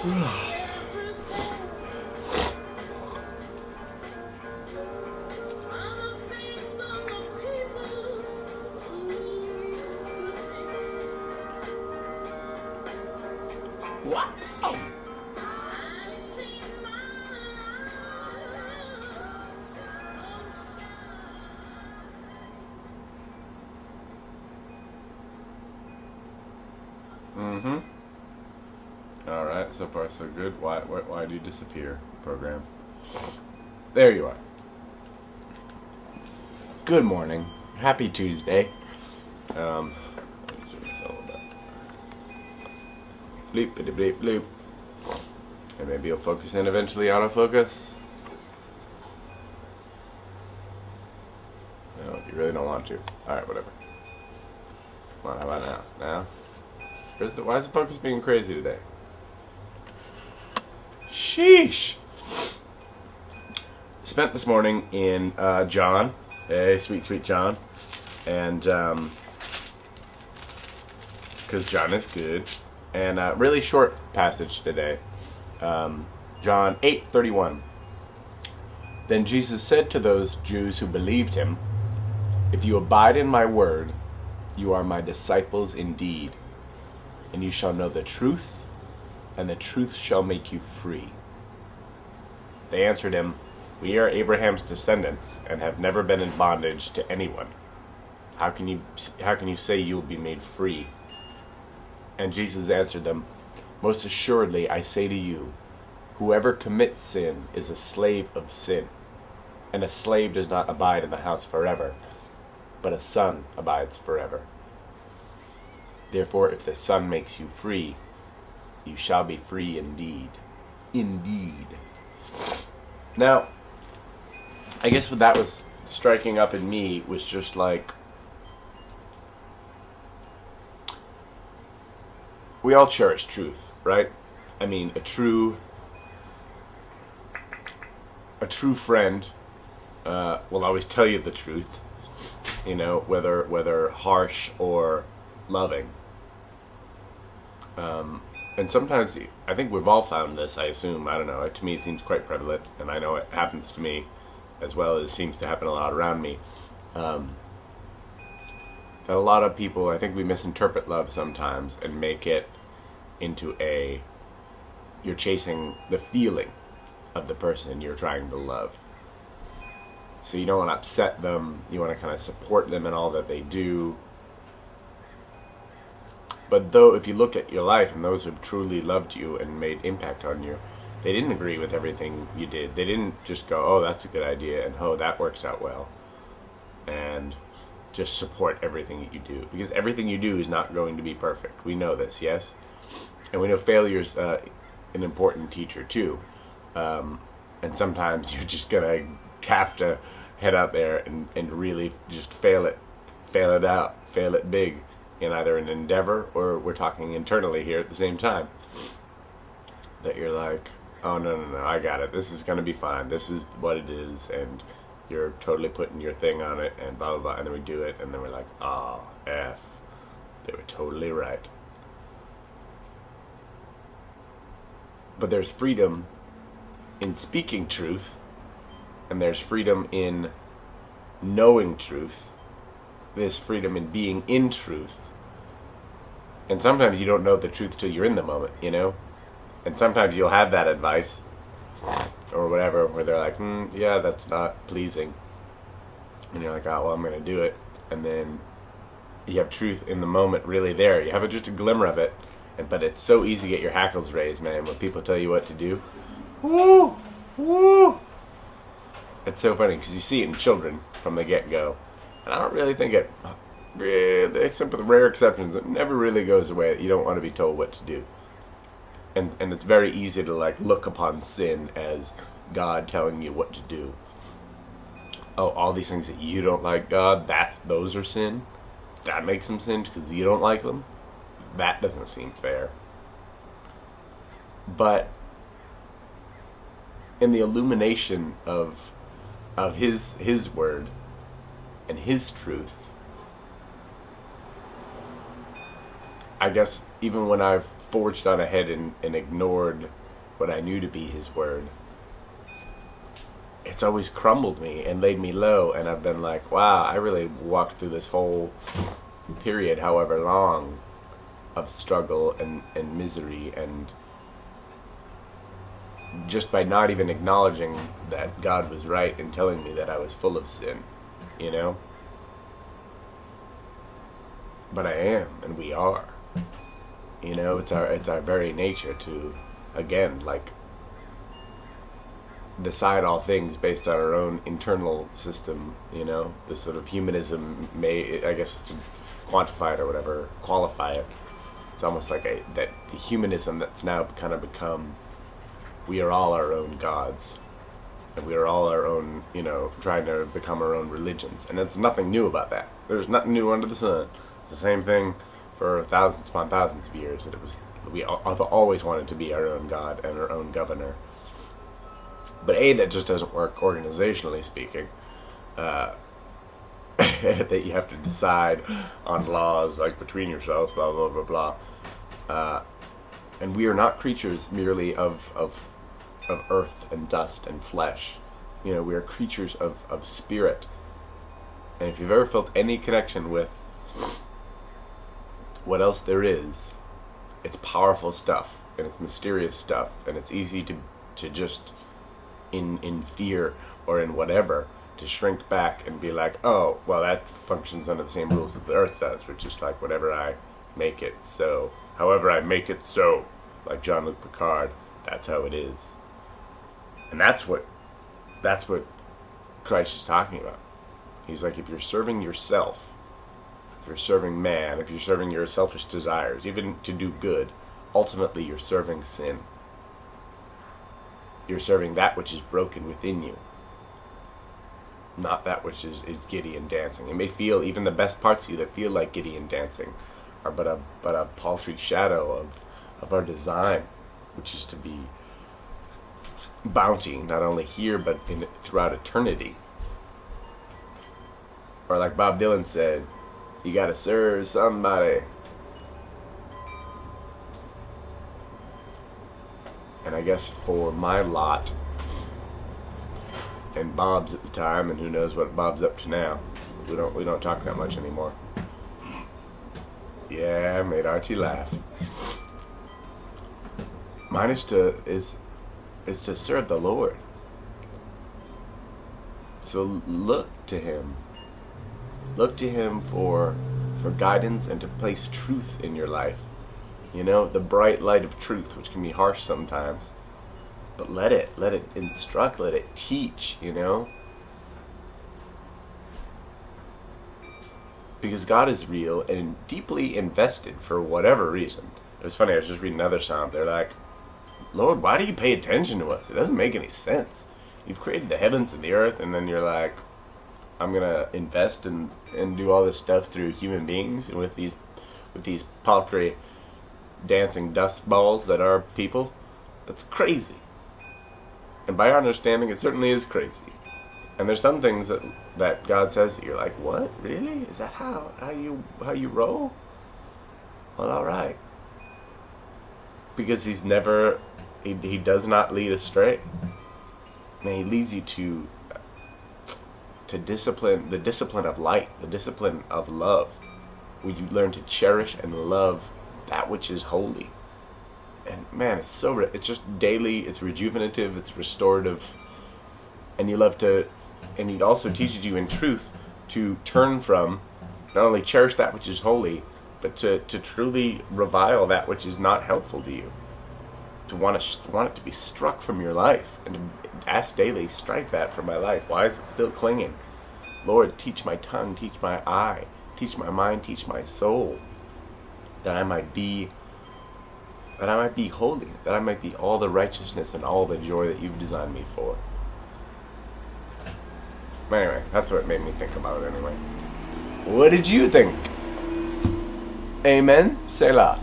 Wow. All right, so far so good. Why do you disappear, program? There you are. Good morning. Happy Tuesday. What is this all about? Bleep, bitty, bleep, bloop. And maybe you'll focus in eventually, autofocus. No, you really don't want to. Alright, whatever. Come on, how about now? Now? Why is the focus being crazy today? Sheesh! Spent this morning in John. Hey, sweet, sweet John. And, because John is good. And a really short passage today. John 8:31. Then Jesus said to those Jews who believed him, "If you abide in my word, you are my disciples indeed, and you shall know the truth, and the truth shall make you free." They answered him, "We are Abraham's descendants, and have never been in bondage to anyone. How can you say you will be made free?" And Jesus answered them, "Most assuredly I say to you, whoever commits sin is a slave of sin, and a slave does not abide in the house forever, but a son abides forever. Therefore, if the Son makes you free, you shall be free indeed." Indeed. Now, I guess what that was striking up in me was just like, we all cherish truth, right? I mean, a true friend will always tell you the truth, you know, whether harsh or loving. And sometimes, I think we've all found this, I assume, I don't know, to me it seems quite prevalent, and I know it happens to me as well as it seems to happen a lot around me. That a lot of people, I think we misinterpret love sometimes and make it into you're chasing the feeling of the person you're trying to love. So you don't want to upset them, you want to kind of support them in all that they do. But though, if you look at your life and those who've truly loved you and made impact on you, they didn't agree with everything you did. They didn't just go, "Oh, that's a good idea," and "Oh, that works out well," and just support everything that you do. Because everything you do is not going to be perfect. We know this, yes? And we know failure's an important teacher too. And sometimes you're just going to have to head out there and really just fail it out, fail it big in either an endeavor, or we're talking internally here at the same time. That you're like, "Oh, no, I got it. This is going to be fine. This is what it is," and you're totally putting your thing on it, and blah, blah, blah, and then we do it, and then we're like, "Oh, F. They were totally right." But there's freedom in speaking truth, and there's freedom in knowing truth. There's freedom in being in truth. And sometimes you don't know the truth till you're in the moment, you know? And sometimes you'll have that advice, or whatever, where they're like, "Yeah, that's not pleasing." And you're like, "Oh, well, I'm going to do it." And then you have truth in the moment really there. You have just a glimmer of it. But it's so easy to get your hackles raised, man, when people tell you what to do. Woo! Woo! It's so funny, because you see it in children from the get-go. And I don't really think it, except for the rare exceptions, it never really goes away that you don't want to be told what to do. And it's very easy to like look upon sin as God telling you what to do. Oh, all these things that you don't like, God, those are sin? That makes them sin because you don't like them? That doesn't seem fair. But in the illumination of his word and his truth, I guess even when I've forged on ahead and ignored what I knew to be his word, it's always crumbled me and laid me low, and I've been like, wow, I really walked through this whole period, however long, of struggle and misery, and just by not even acknowledging that God was right in telling me that I was full of sin, you know? But I am, and we are. You know, it's our very nature to, again, like, decide all things based on our own internal system, you know? This sort of humanism may, I guess, to quantify it or whatever, qualify it. It's almost like that the humanism that's now kind of become, we are all our own gods, and we are all our own, you know, trying to become our own religions. And there's nothing new about that. There's nothing new under the sun. It's the same thing for thousands upon thousands of years, that it was, we have always wanted to be our own god and our own governor. But that just doesn't work organizationally speaking. That you have to decide on laws like between yourselves, blah blah blah blah. And we are not creatures merely of earth and dust and flesh. You know, we are creatures of spirit. And if you've ever felt any connection with what else there is, it's powerful stuff, and it's mysterious stuff, and it's easy to just in fear or in whatever to shrink back and be like, oh, well, that functions under the same rules that the earth does, which is like whatever I make it so, however I make it so, like Jean-Luc Picard, that's how it is. And that's what Christ is talking about. He's like, if you're serving yourself, if you're serving man, if you're serving your selfish desires, even to do good, ultimately you're serving sin. You're serving that which is broken within you, not that which is giddy and dancing. It may feel, even the best parts of you that feel like giddy and dancing are but a paltry shadow of our design, which is to be bounty, not only here but throughout eternity. Or like Bob Dylan said, you gotta serve somebody. And I guess for my lot, and Bob's at the time, and who knows what Bob's up to now. We don't talk that much anymore. Yeah, made Archie laugh. Mine is to serve the Lord. So look to Him. Look to Him for guidance and to place truth in your life. You know, the bright light of truth, which can be harsh sometimes. But let it instruct, let it teach, you know? Because God is real and deeply invested for whatever reason. It was funny, I was just reading another psalm. They're like, Lord, why do you pay attention to us? It doesn't make any sense. You've created the heavens and the earth, and then you're like, I'm going to invest and do all this stuff through human beings and with these paltry dancing dust balls that are people. That's crazy. And by our understanding, it certainly is crazy. And there's some things that God says that you're like, what? Really? Is that how you roll? Well, all right. Because He's never, he does not lead astray. And He leads you to discipline, the discipline of light, the discipline of love, where you learn to cherish and love that which is holy. And man, it's just daily, it's rejuvenative, it's restorative, and and He also teaches you in truth to turn from, not only cherish that which is holy, but to truly revile that which is not helpful to you. To want it to be struck from your life, and to ask daily, strike that from my life. Why is it still clinging? Lord, teach my tongue, teach my eye, teach my mind, teach my soul, that I might be holy, that I might be all the righteousness and all the joy that You've designed me for. Anyway, that's what it made me think about it anyway. What did you think? Amen? Selah.